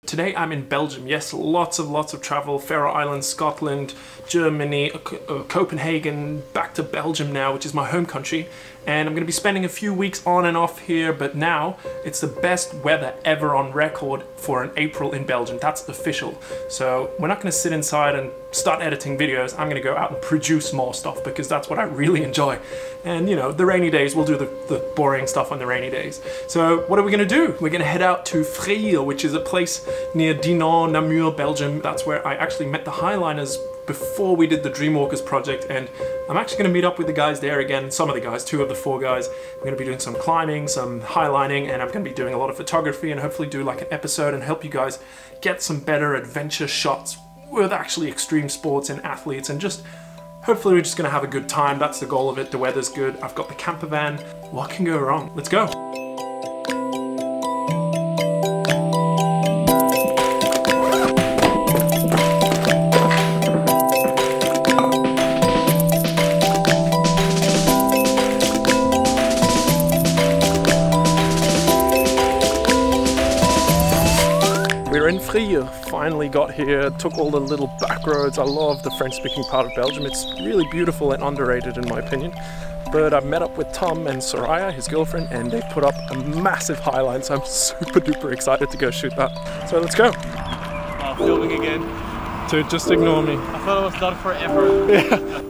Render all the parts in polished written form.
Today I'm in Belgium. Yes, lots of travel. Faroe Islands, Scotland, Germany, Copenhagen, back to Belgium now, which is my home country. And I'm going to be spending a few weeks on and off here, but now it's the best weather ever on record for an April in Belgium. That's official. So we're not going to sit inside and start editing videos. I'm going to go out and produce more stuff because that's what I really enjoy. And you know, the rainy days, we'll do the boring stuff on the rainy days. So what are we going to do? We're going to head out to Freyr, which is a place near Dinant, Namur, Belgium. That's where I actually met the Highliners before we did the Dreamwalkers project, and I'm actually going to meet up with the guys there again, some of the guys, 2 of the 4 guys. We're going to be doing some climbing, some highlining, and I'm going to be doing a lot of photography and hopefully do like an episode and help you guys get some better adventure shots with actually extreme sports and athletes, and just hopefully we're just going to have a good time. That's the goal of it. The weather's good. I've got the camper van. What can go wrong? Let's go. We're in Freyr, finally got here, took all the little back roads. I love the French-speaking part of Belgium. It's really beautiful and underrated in my opinion. But I've met up with Tom and Soraya, his girlfriend, and they put up a massive highline, so I'm super duper excited to go shoot that. So let's go. Filming again. Dude, just ignore me. I thought it was done forever. Yeah.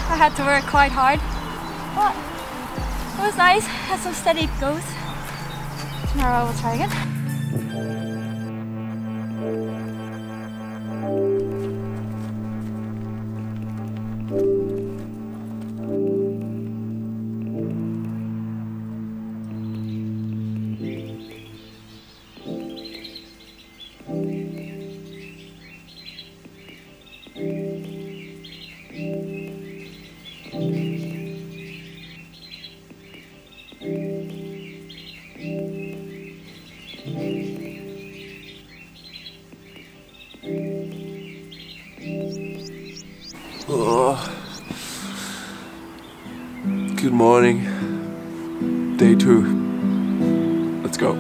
I had to work quite hard, but it was nice, had some steady goes. Tomorrow I will try again. Good morning, day 2, let's go.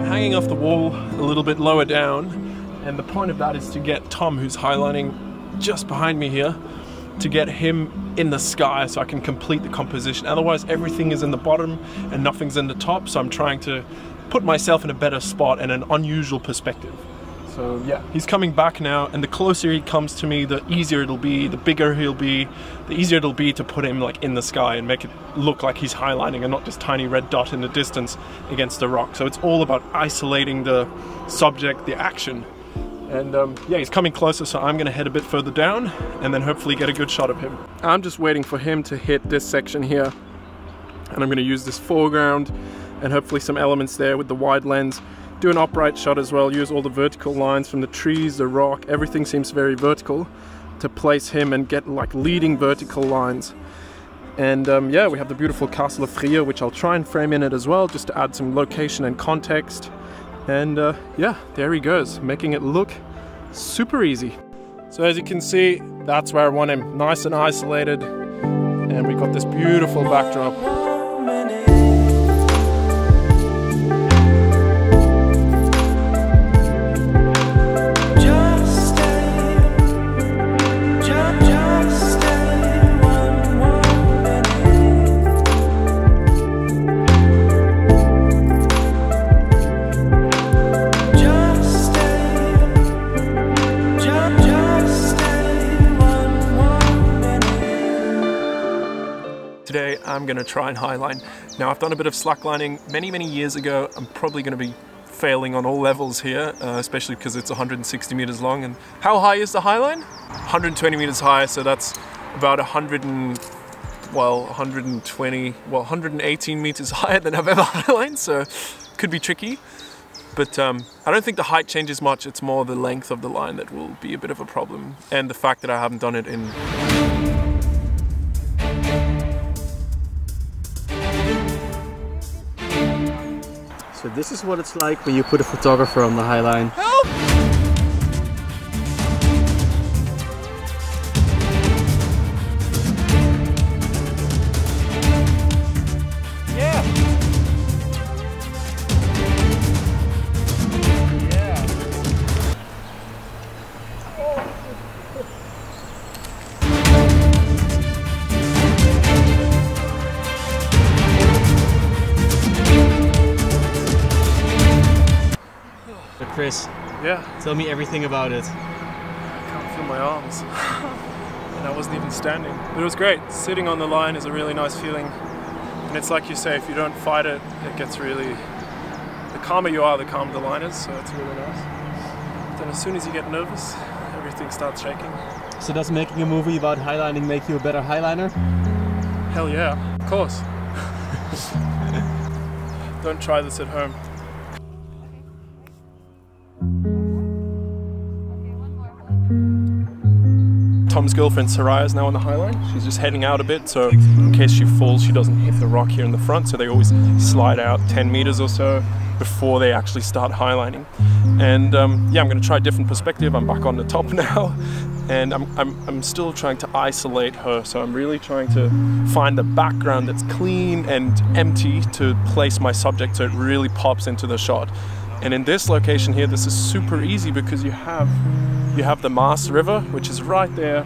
Hanging off the wall a little bit lower down, and the point of that is to get Tom, who's highlining just behind me here, to get him in the sky so I can complete the composition. Otherwise everything is in the bottom and nothing's in the top, so I'm trying to put myself in a better spot and an unusual perspective. So yeah, he's coming back now, and the closer he comes to me, the easier it'll be, the bigger he'll be, the easier it'll be to put him like in the sky and make it look like he's highlining and not just tiny red dot in the distance against the rock. So it's all about isolating the subject, the action. And yeah, he's coming closer, so I'm gonna head a bit further down and then hopefully get a good shot of him. I'm just waiting for him to hit this section here, and I'm gonna use this foreground and hopefully some elements there with the wide lens. Do an upright shot as well, use all the vertical lines from the trees, the rock, everything seems very vertical to place him and get like leading vertical lines. And yeah, we have the beautiful castle of Freyr, which I'll try and frame in it as well, just to add some location and context. And yeah, there he goes, making it look super easy. So as you can see, that's where I want him, nice and isolated. And we got this beautiful backdrop. Today I'm going to try and highline. Now I've done a bit of slacklining many years ago. I'm probably going to be failing on all levels here, especially because it's 160 meters long. And how high is the highline? 120 meters high, so that's about 118 meters higher than I've ever highlined, so could be tricky. But I don't think the height changes much, it's more the length of the line that will be a bit of a problem, and the fact that I haven't done it in... So this is what it's like when you put a photographer on the highline. Help! Yeah! Yeah! Chris, Yeah. tell me everything about it. I can't feel my arms. And I wasn't even standing. But it was great. Sitting on the line is a really nice feeling. And it's like you say, if you don't fight it, it gets really... The calmer you are, the calmer the line is, so it's really nice. But then as soon as you get nervous, everything starts shaking. So does making a movie about highlining make you a better highliner? Hell yeah, of course. Don't try this at home. Tom's girlfriend Saraya is now on the highline. She's just heading out a bit, so in case she falls, she doesn't hit the rock here in the front. So they always slide out 10 meters or so before they actually start highlining. And yeah, I'm going to try a different perspective. I'm back on the top now, and I'm still trying to isolate her. So I'm really trying to find the background that's clean and empty to place my subject so it really pops into the shot. And in this location here, this is super easy because you have the Maas River, which is right there,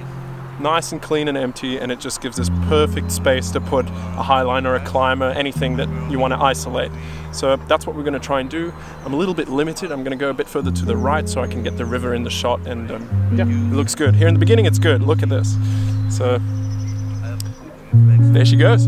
nice and clean and empty, and it just gives this perfect space to put a highline or a climber, anything that you want to isolate. So that's what we're going to try and do. I'm a little bit limited. I'm going to go a bit further to the right so I can get the river in the shot, and yeah, it looks good. Here in the beginning it's good, look at this. So there she goes.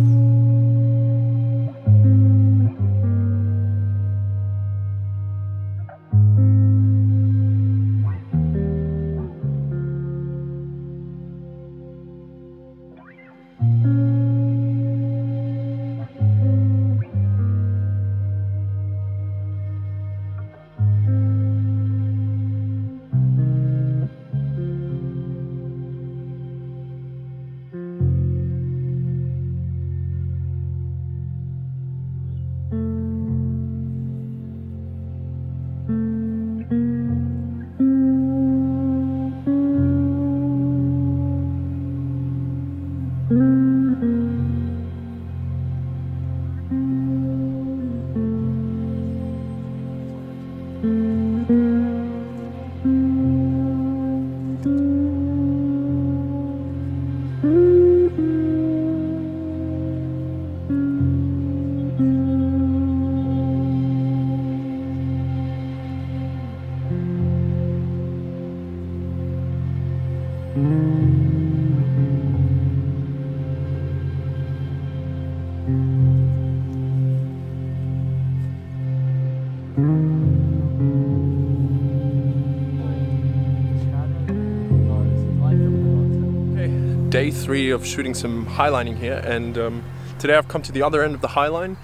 day 3 of shooting some highlining here, and today I've come to the other end of the highline.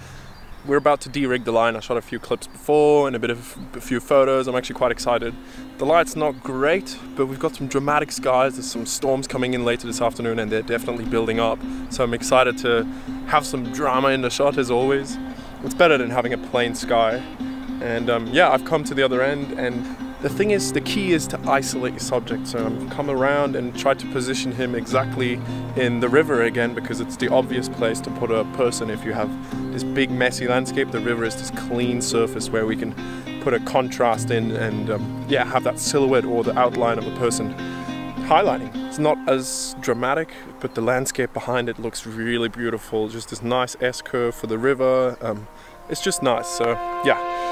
We're about to de-rig the line. I shot a few clips before and a few photos. I'm actually quite excited. The light's not great, but we've got some dramatic skies. There's some storms coming in later this afternoon and they're definitely building up. So I'm excited to have some drama in the shot as always. It's better than having a plain sky. And yeah, I've come to the other end, and the thing is, the key is to isolate your subject. So I'm come around and try to position him exactly in the river again, because it's the obvious place to put a person. If you have this big messy landscape, the river is this clean surface where we can put a contrast in and yeah, have that silhouette or the outline of a person highlighting. It's not as dramatic, but the landscape behind it looks really beautiful. Just this nice S-curve for the river. It's just nice, so yeah.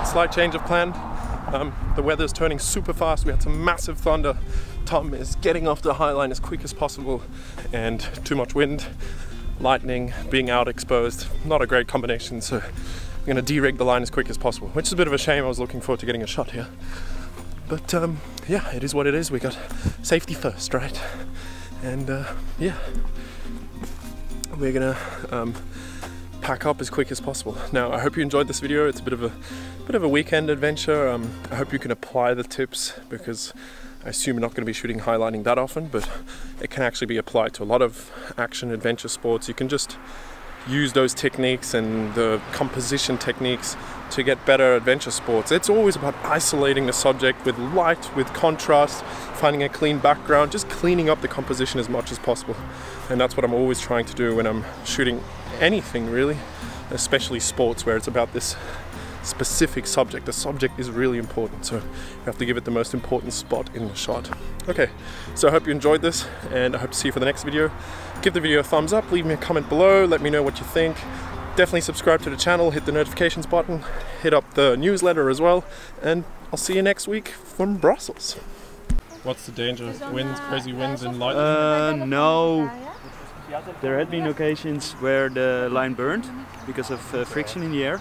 Slight change of plan. The weather's turning super fast. We had some massive thunder. Tom is getting off the highline as quick as possible, and too much wind, lightning, being out exposed. Not a great combination, so I'm gonna de-rig the line as quick as possible, which is a bit of a shame. I was looking forward to getting a shot here. But yeah, it is what it is. We got safety first, right? And yeah, we're gonna pack up as quick as possible. Now, I hope you enjoyed this video. It's a bit of a weekend adventure. I hope you can apply the tips, because I assume you're not going to be shooting highlining that often, but it can actually be applied to a lot of action adventure sports. You can just use those techniques and the composition techniques to get better adventure sports. It's always about isolating the subject with light, with contrast, finding a clean background, just cleaning up the composition as much as possible. And that's what I'm always trying to do when I'm shooting anything really, especially sports where it's about this specific subject. The subject is really important, so you have to give it the most important spot in the shot. Okay, so I hope you enjoyed this, and I hope to see you for the next video. Give the video a thumbs up, leave me a comment below, let me know what you think. Definitely subscribe to the channel, hit the notifications button, hit up the newsletter as well, and I'll see you next week from Brussels. What's the danger? Winds, crazy winds and lightning? No. There had been occasions where the line burned because of friction in the air.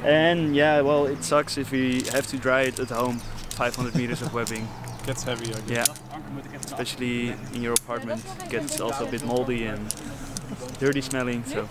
And yeah, well, it sucks if we have to dry it at home. 500 meters of webbing. Gets heavy, I guess. Yeah, especially in your apartment. It gets also a bit moldy and dirty smelling, so